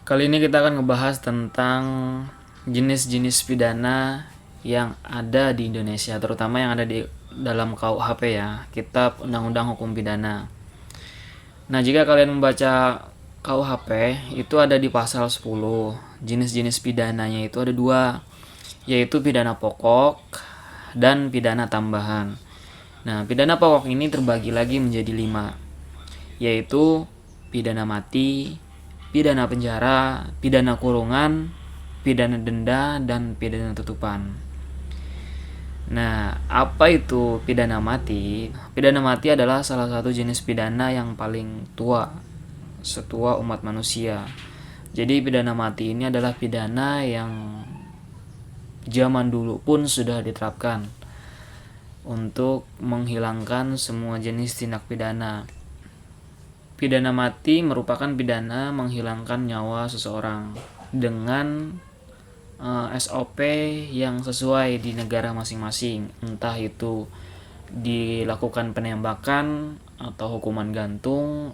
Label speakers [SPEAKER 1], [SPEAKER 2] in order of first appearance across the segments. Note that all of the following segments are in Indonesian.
[SPEAKER 1] Kali ini kita akan ngebahas tentang jenis-jenis pidana yang ada di Indonesia, terutama yang ada di dalam KUHP ya, Kitab Undang-Undang Hukum Pidana. Nah, jika kalian membaca KUHP, itu ada di pasal 10. Jenis-jenis pidananya itu ada dua, yaitu pidana pokok dan pidana tambahan. Nah, pidana pokok ini terbagi lagi menjadi 5, yaitu pidana mati, pidana penjara, pidana kurungan, pidana denda, dan pidana tutupan. Nah, apa itu pidana mati? Pidana mati adalah salah satu jenis pidana yang paling tua, setua umat manusia. Jadi pidana mati ini adalah pidana yang zaman dulu pun sudah diterapkan untuk menghilangkan semua jenis tindak pidana. Pidana mati merupakan pidana menghilangkan nyawa seseorang dengan SOP yang sesuai di negara masing-masing, entah itu dilakukan penembakan atau hukuman gantung.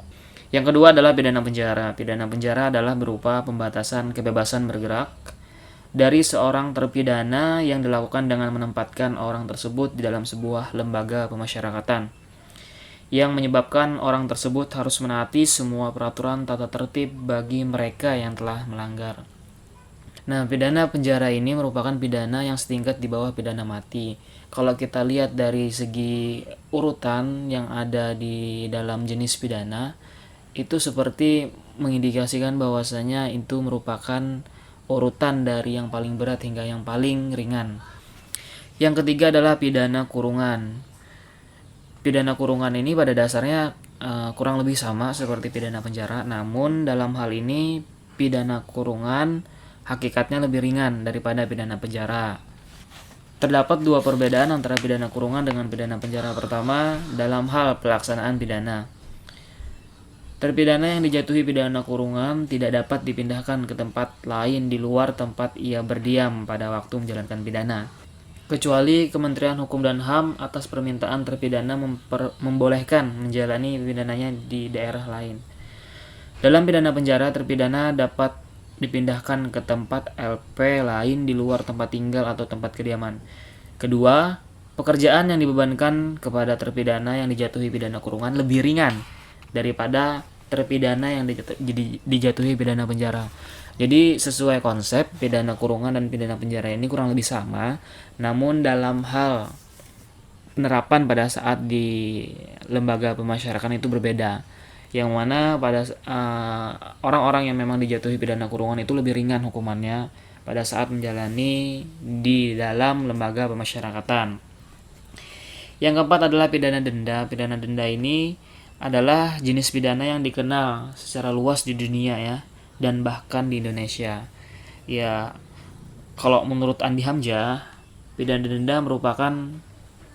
[SPEAKER 1] Yang kedua adalah pidana penjara. Pidana penjara adalah berupa pembatasan kebebasan bergerak dari seorang terpidana yang dilakukan dengan menempatkan orang tersebut di dalam sebuah lembaga pemasyarakatan, yang menyebabkan orang tersebut harus menaati semua peraturan tata tertib bagi mereka yang telah melanggar. Nah, pidana penjara ini merupakan pidana yang setingkat di bawah pidana mati. Kalau kita lihat dari segi urutan yang ada di dalam jenis pidana, itu seperti mengindikasikan bahwasanya itu merupakan urutan dari yang paling berat hingga yang paling ringan. Yang ketiga adalah pidana kurungan. Pidana kurungan ini pada dasarnya kurang lebih sama seperti pidana penjara, namun dalam hal ini pidana kurungan hakikatnya lebih ringan daripada pidana penjara. Terdapat dua perbedaan antara pidana kurungan dengan pidana penjara. Pertama, dalam hal pelaksanaan pidana. Terpidana yang dijatuhi pidana kurungan tidak dapat dipindahkan ke tempat lain di luar tempat ia berdiam pada waktu menjalankan pidana, kecuali Kementerian Hukum dan HAM atas permintaan terpidana membolehkan menjalani pidananya di daerah lain. Dalam pidana penjara, terpidana dapat dipindahkan ke tempat LP lain di luar tempat tinggal atau tempat kediaman. Kedua, pekerjaan yang dibebankan kepada terpidana yang dijatuhi pidana kurungan lebih ringan daripada terpidana yang dijatuhi pidana penjara. Jadi sesuai konsep, pidana kurungan dan pidana penjara ini kurang lebih sama, namun dalam hal penerapan pada saat di lembaga pemasyarakatan itu berbeda. Yang mana pada orang-orang yang memang dijatuhi pidana kurungan itu lebih ringan hukumannya pada saat menjalani di dalam lembaga pemasyarakatan. Yang keempat adalah pidana denda. Pidana denda ini adalah jenis pidana yang dikenal secara luas di dunia ya, dan bahkan di Indonesia. Ya, kalau menurut Andi Hamzah, pidana denda merupakan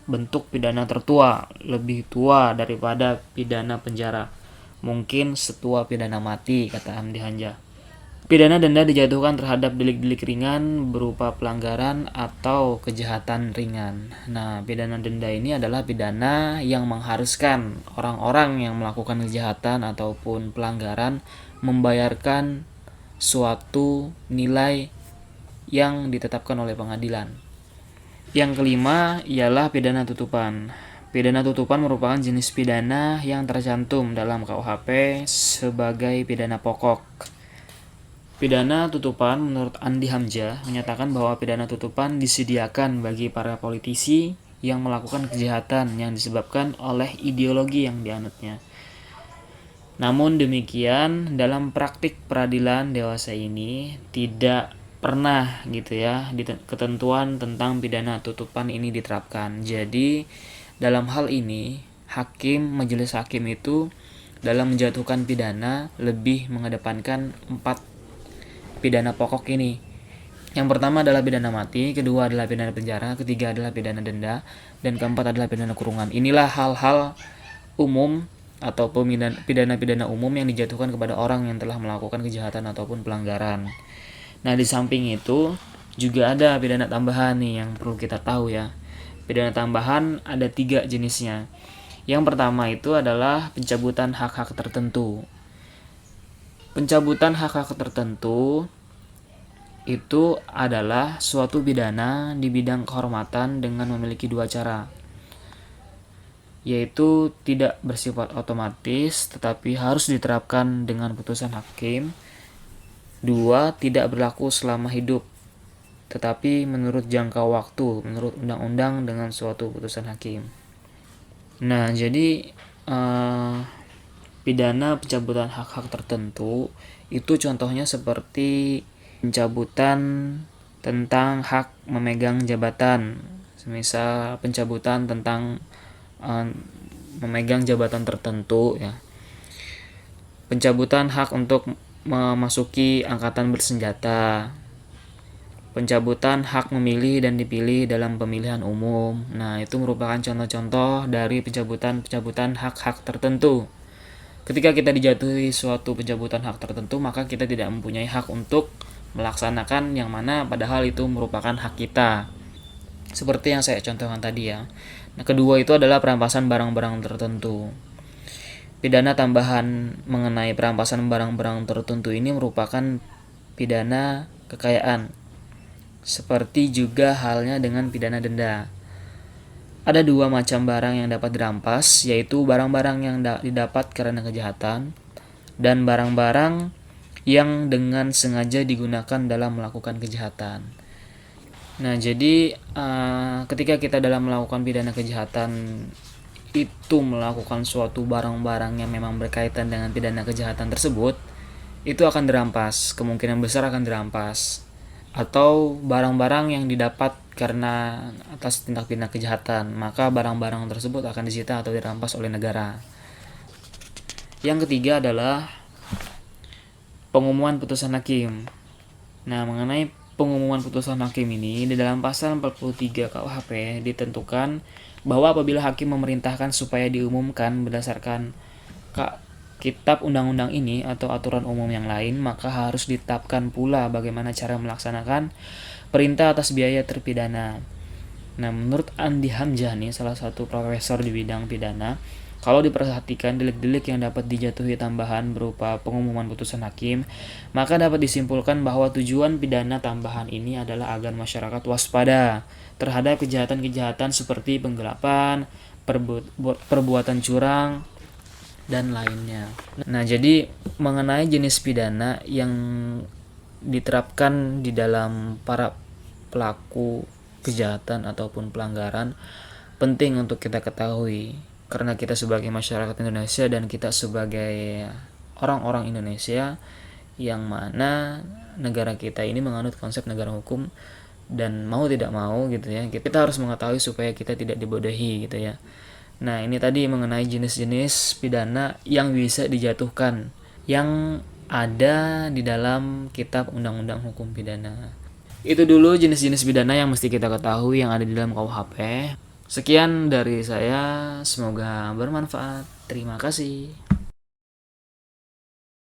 [SPEAKER 1] bentuk pidana tertua, lebih tua daripada pidana penjara. Mungkin setua pidana mati, kata Andi Hamzah. Pidana denda dijatuhkan terhadap delik-delik ringan berupa pelanggaran atau kejahatan ringan. Nah, pidana denda ini adalah pidana yang mengharuskan orang-orang yang melakukan kejahatan ataupun pelanggaran membayarkan suatu nilai yang ditetapkan oleh pengadilan. Yang kelima ialah pidana tutupan. Pidana tutupan merupakan jenis pidana yang tercantum dalam KUHP sebagai pidana pokok. Pidana tutupan menurut Andi Hamzah menyatakan bahwa pidana tutupan disediakan bagi para politisi yang melakukan kejahatan yang disebabkan oleh ideologi yang dianutnya. Namun demikian, dalam praktik peradilan dewasa ini tidak pernah gitu ya ketentuan tentang pidana tutupan ini diterapkan. Jadi dalam hal ini majelis hakim itu dalam menjatuhkan pidana lebih mengedepankan 4 pidana pokok ini. Yang pertama adalah pidana mati, kedua adalah pidana penjara, ketiga adalah pidana denda, dan keempat adalah pidana kurungan. Inilah hal-hal umum atau pidana-pidana umum yang dijatuhkan kepada orang yang telah melakukan kejahatan ataupun pelanggaran. Nah, di samping itu juga ada pidana tambahan nih yang perlu kita tahu ya. Pidana tambahan ada 3 jenisnya. Yang pertama itu adalah pencabutan hak-hak tertentu. Pencabutan hak-hak tertentu itu adalah suatu pidana di bidang kehormatan dengan memiliki dua cara, yaitu tidak bersifat otomatis tetapi harus diterapkan dengan putusan hakim. Dua, tidak berlaku selama hidup tetapi menurut jangka waktu menurut undang-undang dengan suatu putusan hakim. Nah, jadi pidana pencabutan hak-hak tertentu itu contohnya seperti pencabutan tentang hak memegang jabatan, semisal pencabutan tentang memegang jabatan tertentu ya. Pencabutan hak untuk memasuki angkatan bersenjata. Pencabutan hak memilih dan dipilih dalam pemilihan umum. Nah, itu merupakan contoh-contoh dari pencabutan hak-hak tertentu. Ketika kita dijatuhi suatu pencabutan hak tertentu, maka kita tidak mempunyai hak untuk melaksanakan yang mana padahal itu merupakan hak kita. Seperti yang saya contohkan tadi ya. Nah, kedua itu adalah perampasan barang-barang tertentu. Pidana tambahan mengenai perampasan barang-barang tertentu ini merupakan pidana kekayaan. Seperti juga halnya dengan pidana denda. Ada dua macam barang yang dapat dirampas, yaitu barang-barang yang didapat karena kejahatan dan barang-barang yang dengan sengaja digunakan dalam melakukan kejahatan. Nah, jadi ketika kita dalam melakukan pidana kejahatan itu melakukan suatu barang-barang yang memang berkaitan dengan pidana kejahatan tersebut, itu akan dirampas, kemungkinan besar akan dirampas. Atau barang-barang yang didapat karena atas tindak pidana kejahatan, maka barang-barang tersebut akan disita atau dirampas oleh negara. Yang ketiga adalah pengumuman putusan hakim. Nah, mengenai pengumuman putusan hakim ini, di dalam pasal 43 KUHP ditentukan bahwa apabila hakim memerintahkan supaya diumumkan berdasarkan kitab undang-undang ini atau aturan umum yang lain, maka harus ditetapkan pula bagaimana cara melaksanakan perintah atas biaya terpidana. Nah, menurut Andi Hamzani, salah satu profesor di bidang pidana, kalau diperhatikan delik-delik yang dapat dijatuhi tambahan berupa pengumuman putusan hakim, maka dapat disimpulkan bahwa tujuan pidana tambahan ini adalah agar masyarakat waspada terhadap kejahatan-kejahatan seperti penggelapan, perbuatan curang, dan lainnya. Nah, jadi mengenai jenis pidana yang diterapkan di dalam para pelaku kejahatan ataupun pelanggaran penting untuk kita ketahui, karena kita sebagai masyarakat Indonesia dan kita sebagai orang-orang Indonesia yang mana negara kita ini menganut konsep negara hukum, dan mau tidak mau gitu ya, kita harus mengetahui supaya kita tidak dibodohi gitu ya. Nah, ini tadi mengenai jenis-jenis pidana yang bisa dijatuhkan yang ada di dalam kitab undang-undang hukum pidana. Itu dulu jenis-jenis pidana yang mesti kita ketahui yang ada di dalam KUHP. Sekian dari saya, semoga bermanfaat. Terima kasih.